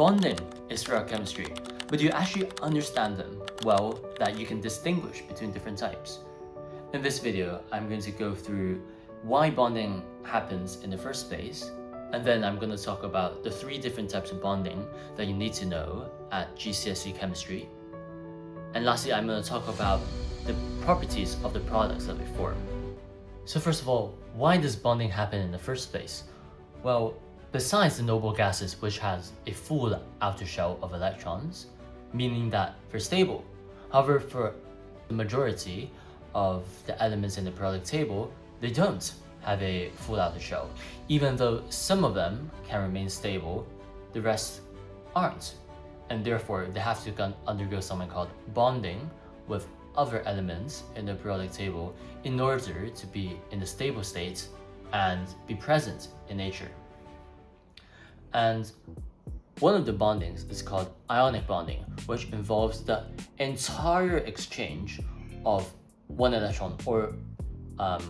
bonding is throughout chemistry, but do you actually understand them well that you can distinguish between different types? In this video, I'm going to go through why bonding happens in the first place, and then I'm going to talk about the 3 different types of bonding that you need to know at GCSE chemistry. And lastly, I'm going to talk about the properties of the products that we form. So first of all, why does bonding happen in the first place? Well, besides the noble gases, which has a full outer shell of electrons, meaning that they're stable. However, for the majority of the elements in the periodic table, they don't have a full outer shell. Even though some of them can remain stable, the rest aren't. And therefore, they have to undergo something called bonding with other elements in the periodic table in order to be in a stable state and be present in nature. And one of the bondings is called ionic bonding, which involves the entire exchange of one electron or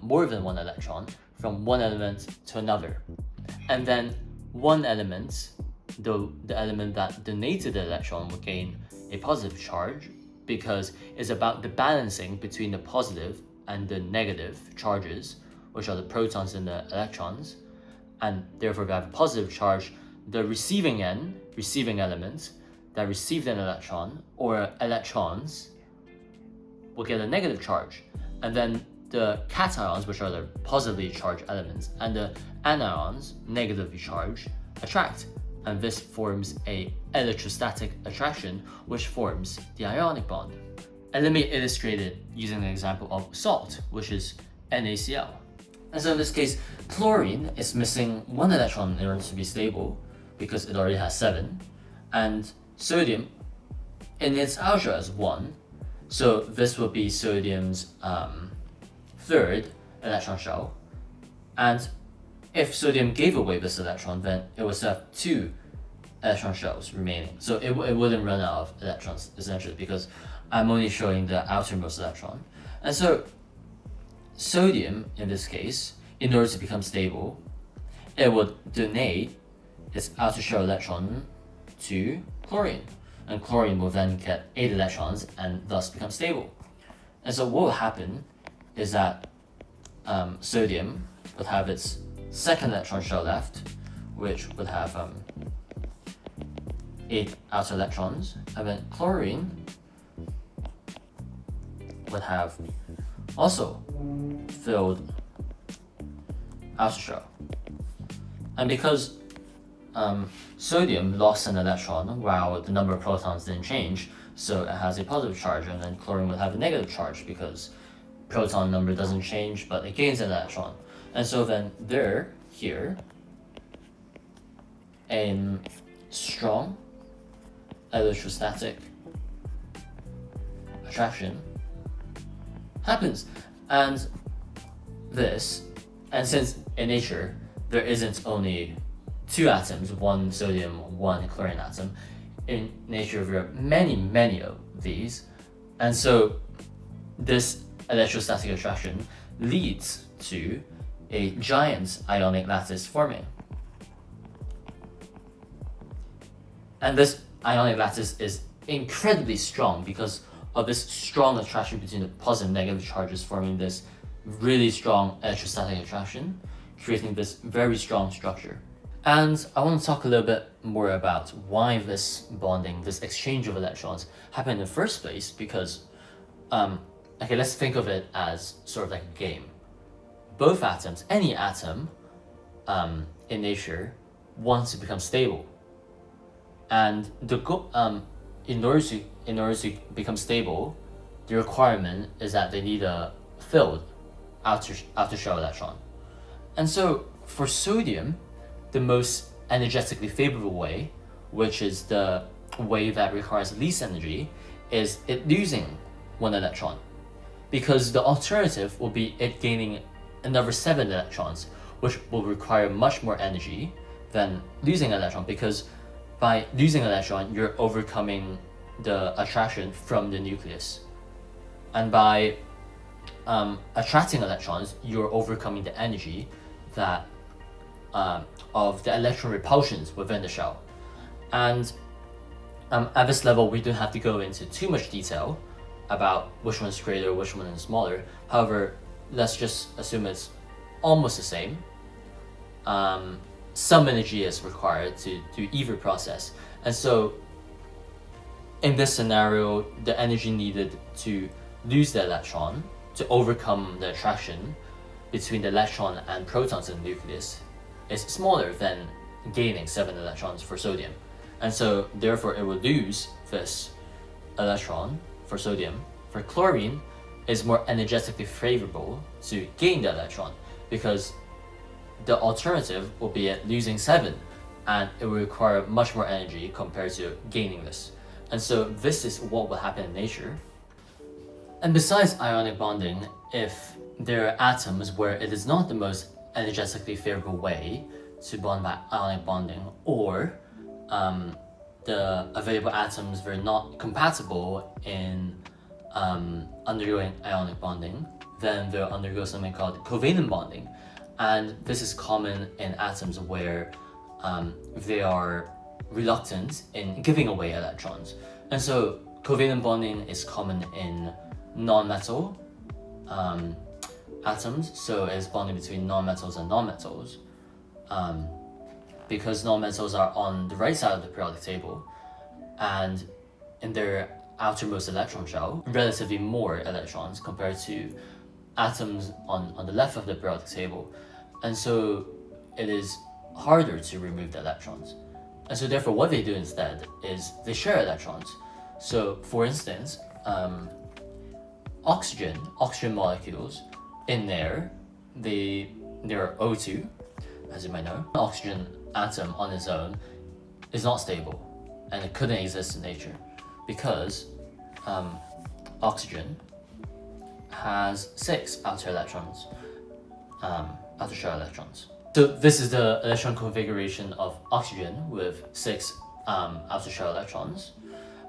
more than one electron from one element to another. And then one element, the element that donated the electron, will gain a positive charge because it's about the balancing between the positive and the negative charges, which are the protons and the electrons. And therefore, if you have a positive charge, the receiving elements that received an electron or electrons will get a negative charge. And then the cations, which are the positively charged elements, and the anions, negatively charged, attract. And this forms an electrostatic attraction, which forms the ionic bond. And let me illustrate it using an example of salt, which is NaCl. And so in this case, chlorine is missing 1 electron in order to be stable, because it already has 7, and sodium in its outer shell is 1, so this will be sodium's 3rd electron shell. And if sodium gave away this electron, then it would still have 2 electron shells remaining, so it wouldn't run out of electrons essentially, because I'm only showing the outermost electron. And so sodium in this case, in order to become stable, it would donate its outer shell electron to chlorine, and chlorine will then get 8 electrons and thus become stable. And so what will happen is that sodium would have its 2nd electron shell left, which would have 8 outer electrons, and then chlorine would have also filled outer shell. And because sodium lost an electron while the number of protons didn't change, so it has a positive charge, and then chlorine would have a negative charge because proton number doesn't change but it gains an electron. And so then here a strong electrostatic attraction happens. And since in nature there isn't only 2 atoms, 1 sodium, 1 chlorine atom. In nature, there are many of these. And so this electrostatic attraction leads to a giant ionic lattice forming. And this ionic lattice is incredibly strong because of this strong attraction between the positive and negative charges, forming this really strong electrostatic attraction, creating this very strong structure. And I want to talk a little bit more about why this bonding, this exchange of electrons, happened in the first place, because, okay, let's think of it as sort of like a game. Both atoms, any atom in nature, wants to become stable. And in order to become stable, the requirement is that they need a filled outer shell electron. And so for sodium, the most energetically favorable way, which is the way that requires least energy, is it losing 1 electron, because the alternative will be it gaining another 7 electrons, which will require much more energy than losing an electron, because by losing an electron, you're overcoming the attraction from the nucleus. And by attracting electrons, you're overcoming the energy that of the electron repulsions within the shell. And at this level, we don't have to go into too much detail about which one is greater, which one is smaller. However, let's just assume it's almost the same. Some energy is required to do either process. And so in this scenario, the energy needed to lose the electron to overcome the attraction between the electron and protons in the nucleus is smaller than gaining 7 electrons for sodium. And so therefore it will lose this electron for sodium. For chlorine, it's more energetically favorable to gain the electron because the alternative will be at losing 7, and it will require much more energy compared to gaining this. And so this is what will happen in nature. And besides ionic bonding, if there are atoms where it is not the most energetically favorable way to bond by ionic bonding, or the available atoms were not compatible in undergoing ionic bonding, then they'll undergo something called covalent bonding. And this is common in atoms where they are reluctant in giving away electrons. And so covalent bonding is common in non-metal atoms, so it's bonding between non-metals and non-metals. Because non-metals are on the right side of the periodic table, and in their outermost electron shell, relatively more electrons compared to atoms on the left of the periodic table. And so it is harder to remove the electrons. And so therefore what they do instead is they share electrons. So for instance, oxygen molecules in there, there are O2, as you might know. An oxygen atom on its own is not stable, and it couldn't exist in nature because oxygen has 6 outer electrons, outer shell electrons. So this is the electron configuration of oxygen with 6 outer shell electrons.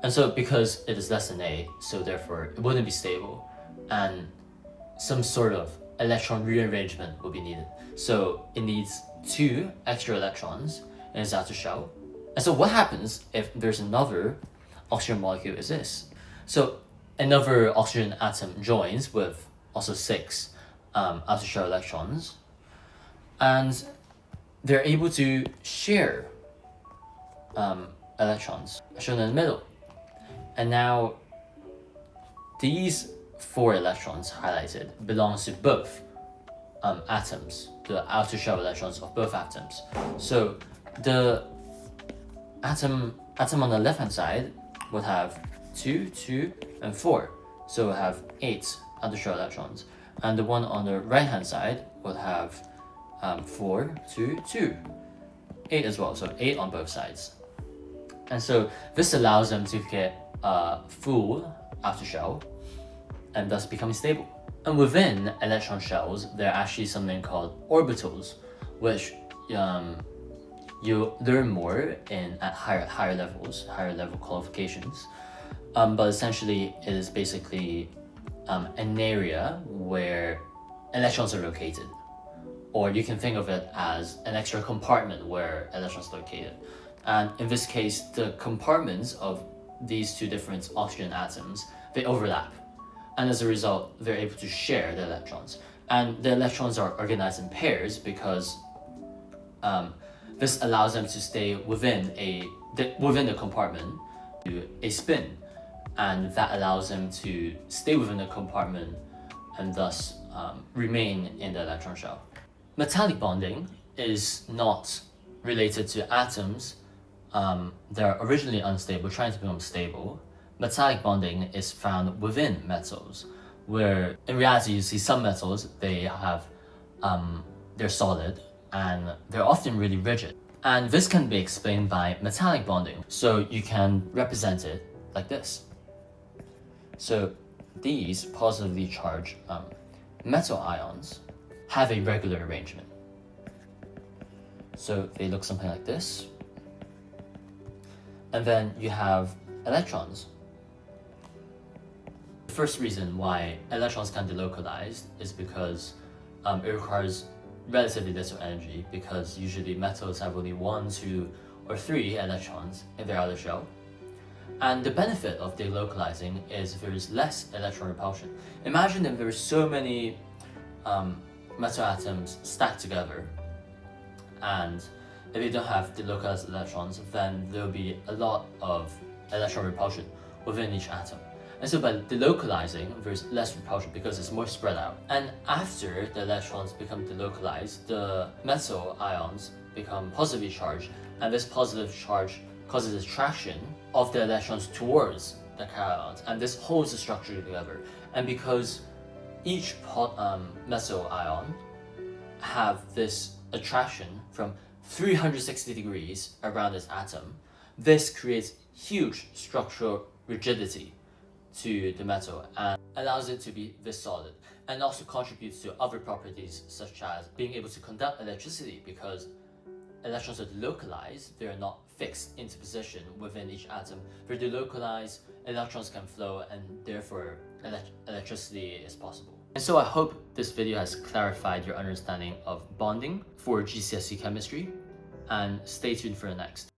And so because it is less than A, so therefore it wouldn't be stable, and some sort of electron rearrangement will be needed. So it needs 2 extra electrons in its outer shell. And so what happens if there's another oxygen molecule is this? So another oxygen atom joins with also 6 outer shell electrons, and they're able to share electrons, shown in the middle. And now these 4 electrons highlighted belongs to both atoms, the outer shell electrons of both atoms. So the atom on the left hand side would have 2, 2, and 4. So we'll have 8 outer shell electrons. And the one on the right hand side would have 4, 2, 2. 8 as well, so 8 on both sides. And so this allows them to get a full outer shell and thus becoming stable. And within electron shells, there are actually something called orbitals, which you learn more at higher levels, higher level qualifications. But essentially, it is basically an area where electrons are located. Or you can think of it as an extra compartment where electrons are located. And in this case, the compartments of these 2 different oxygen atoms, they overlap. And as a result, they're able to share the electrons. And the electrons are organized in pairs because this allows them to stay within the compartment to a spin. And that allows them to stay within the compartment and thus remain in the electron shell. Metallic bonding is not related to atoms that are originally unstable, trying to become stable. Metallic bonding is found within metals, where in reality you see some metals, they're solid and they're often really rigid. And this can be explained by metallic bonding. So you can represent it like this. So these positively charged metal ions have a regular arrangement. So they look something like this. And then you have electrons. The first reason why electrons can be delocalized is because it requires relatively little energy, because usually metals have only 1, 2, or 3 electrons in their outer shell. And the benefit of delocalizing is there's less electron repulsion. Imagine if there were so many metal atoms stacked together, and if you don't have delocalized electrons, then there will be a lot of electron repulsion within each atom. And so by delocalizing, there's less repulsion because it's more spread out. And after the electrons become delocalized, the metal ions become positively charged, and this positive charge causes attraction of the electrons towards the cations, and this holds the structure together. And because each metal ion have this attraction from 360 degrees around its atom, this creates huge structural rigidity to the metal and allows it to be this solid, and also contributes to other properties such as being able to conduct electricity because electrons are delocalized, they are not fixed into position within each atom. They're delocalized, electrons can flow, and therefore electricity is possible. And so I hope this video has clarified your understanding of bonding for GCSE chemistry, and stay tuned for the next.